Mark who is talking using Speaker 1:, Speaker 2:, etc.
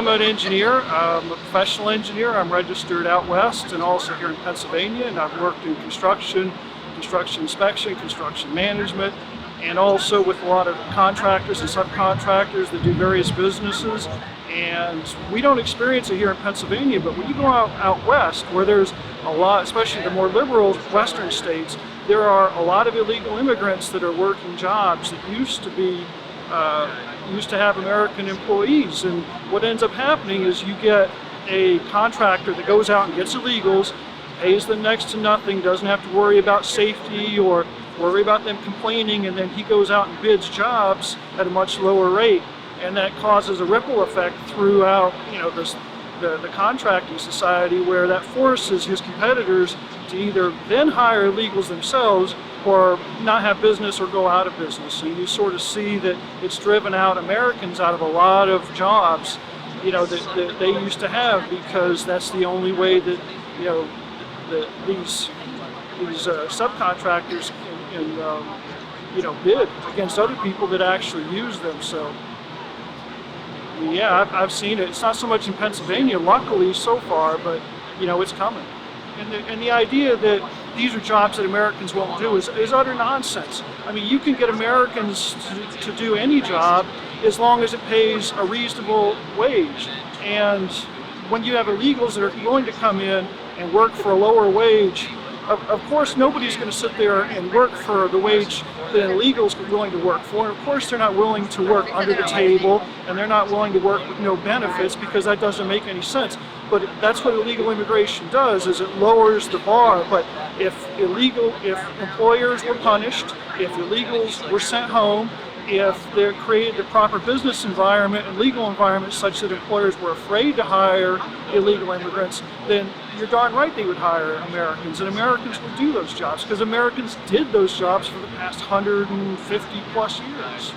Speaker 1: I'm an engineer. I'm a professional engineer. I'm registered out west and also here in Pennsylvania, and I've worked in construction inspection, construction management, and also with a lot of contractors and subcontractors that do various businesses. And we don't experience it here in Pennsylvania, but when you go out west, where there's a lot, especially the more liberal western states, there are a lot of illegal immigrants that are working jobs that used to have American employees. And what ends up happening is you get a contractor that goes out and gets illegals, pays them next to nothing, doesn't have to worry about safety or worry about them complaining, and then he goes out and bids jobs at a much lower rate, and that causes a ripple effect throughout, the contracting society, where that forces his competitors to either then hire illegals themselves or not have business or go out of business. And you sort of see that it's driven out Americans out of a lot of jobs, that they used to have, because that's the only way that, these subcontractors can bid against other people that actually use them. So yeah, I've seen it. It's not so much in Pennsylvania, luckily, so far, but it's coming. And the idea that these are jobs that Americans won't do is utter nonsense. I mean, you can get Americans to do any job as long as it pays a reasonable wage. And when you have illegals that are willing to come in and work for a lower wage, of course nobody's going to sit there and work for the wage that illegals are willing to work for. And of course they're not willing to work under the table, and they're not willing to work with no benefits, because that doesn't make any sense. But that's what illegal immigration does, is it lowers the bar. But if employers were punished, if illegals were sent home, if they created the proper business environment and legal environment such that employers were afraid to hire illegal immigrants, then you're darn right they would hire Americans, and Americans would do those jobs, because Americans did those jobs for the past 150 plus years.